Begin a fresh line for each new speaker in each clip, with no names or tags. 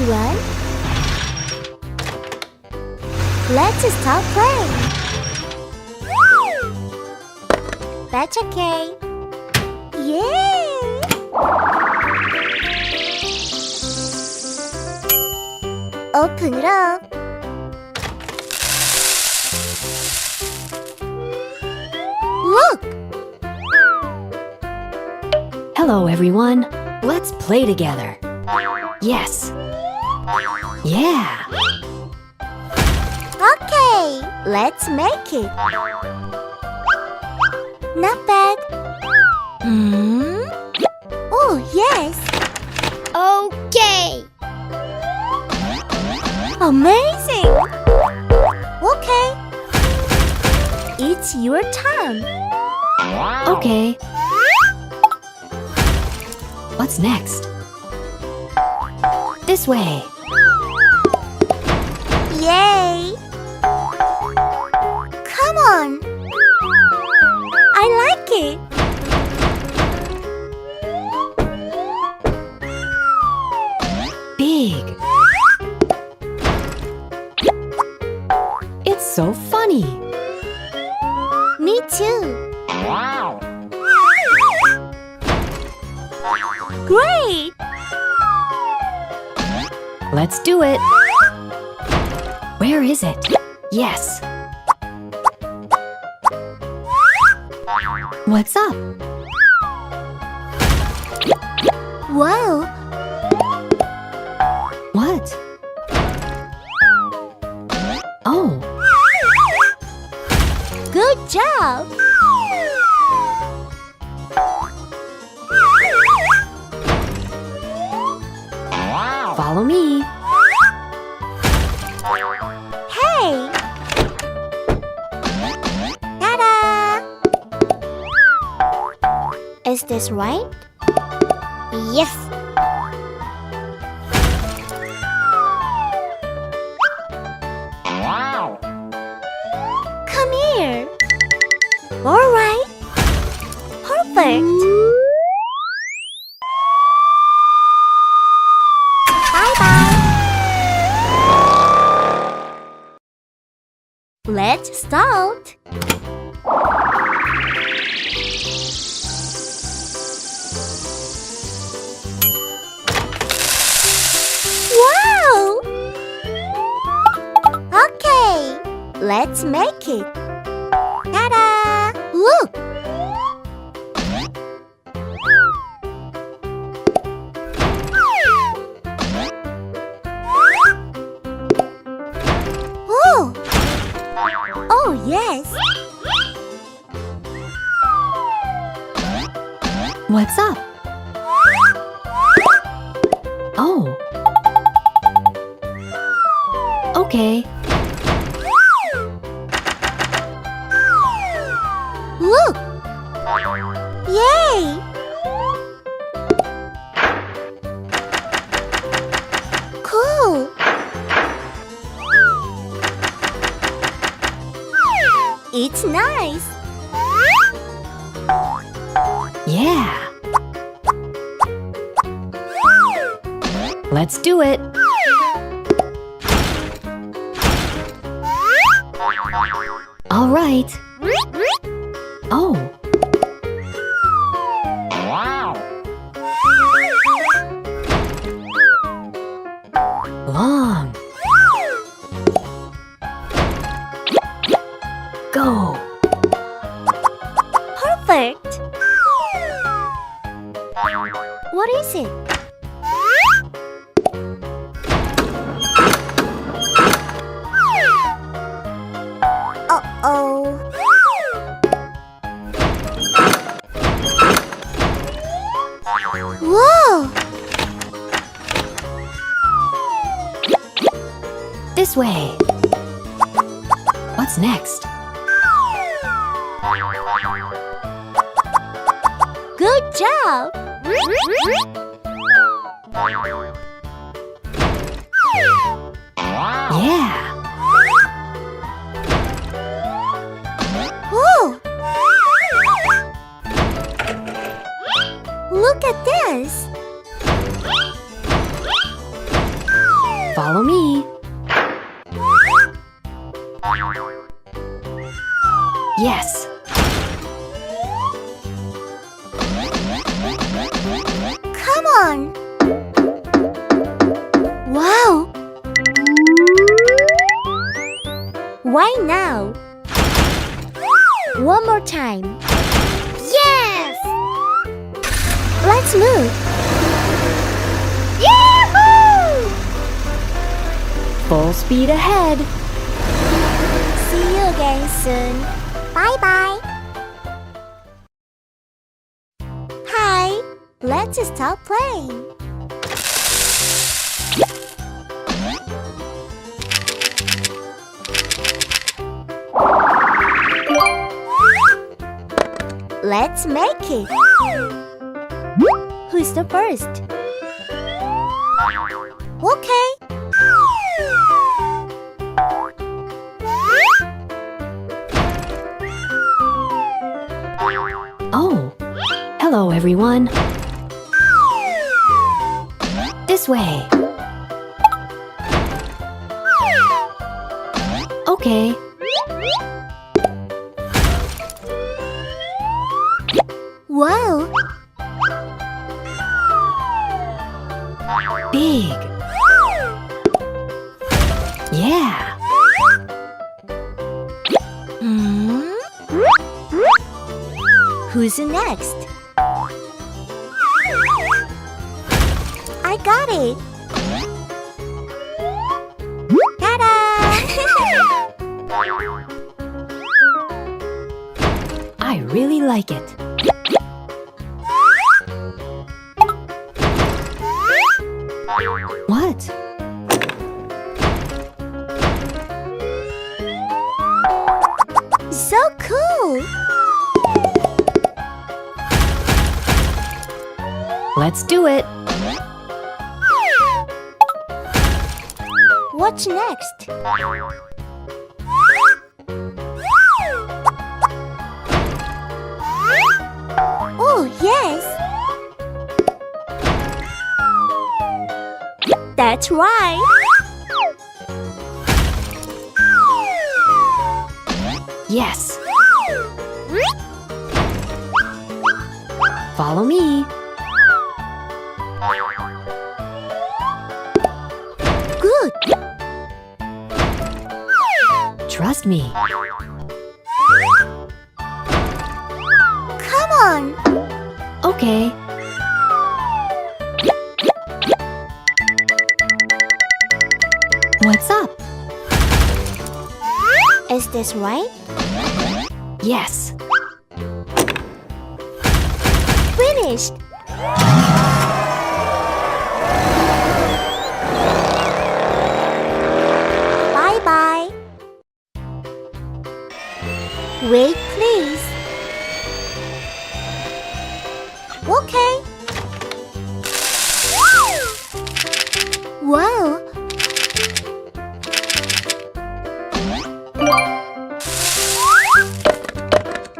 everyone. Let's start playing. That's okay. Yeah! Open it up. Look!
Hello, everyone. Let's play together. Yes. Yeah.
Okay, let's make it. Not bad. Oh, yes.
Okay.
Amazing. Okay. It's your turn.
Okay. What's next? This way.
Yay! Come on. I like it.
Big. It's so funny.
Me too. Great!
Let's do it. Where is it? Yes. What's up?
Wow!
What? Oh,
Good job!
follow me.
Hey! Ta-da! Is this right?
Yes.
Come here. All right. Perfect. Bye-bye. Let's start. Wow! Okay, let's make it. Ta-da! Look! Oh! Oh, yes!
What's up? Oh. Okay.
Look! Yay! Cool! It's nice!
Yeah. Let's do it. All right. Oh. Long. Go.
Perfect! What is it? Uh-oh. Whoa!
This way. What's next?
Good job!
Yeah.
Whoa! Look at this!
Follow me. Yes.
Come on. Wow. Why now? One more time.
Yes!
Let's move. Yahoo!
Full speed ahead.
See you again soon. Bye bye. Hi. Let's stop playing. Let's make it. Who's the first? Okay.
Oh, hello everyone. This way. Okay.
Wow.
Big. Yeah.
Who's next? I got it. Ta-da!
I really like it. What?
So cool.
Let's do it.
What's next? Oh, yes. That's right.
Yes. Follow me.
Good.
Trust me.
Come on.
Okay. What's up?
Is this right?
Yes.
Finished. Bye-bye. Wait, please. Okay. Wow.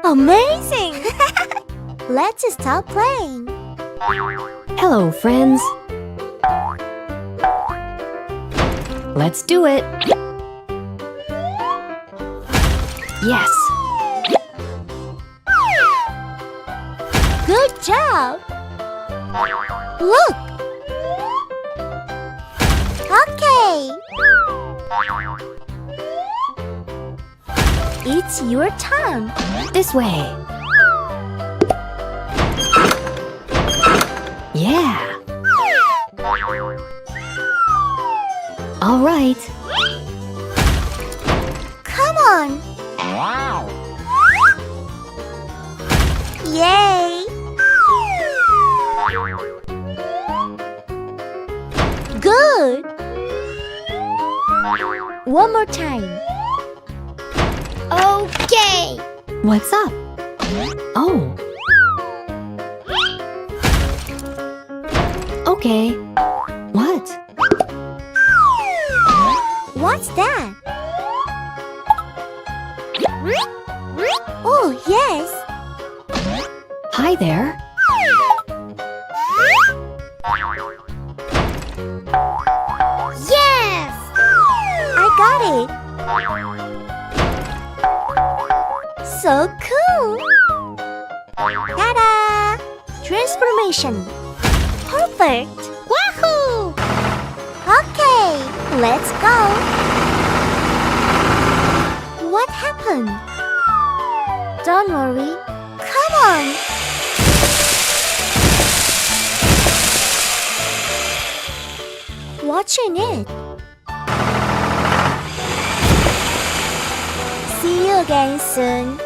Amazing! Let's stop playing.
Hello, friends. Let's do it. Yes.
Good job! Look! Okay! It's your turn.
This way. Yeah. All right.
Come on! Yay! Good! One more time.
Okay.
What's up? Oh. Okay. What?
What's that? Oh, yes!
Hi there.
Yes!
got it! So cool! Ta-da! Transformation! Perfect! Wahoo! Okay, let's go! What happened? Don't worry. Come on! Watching it. See you again soon.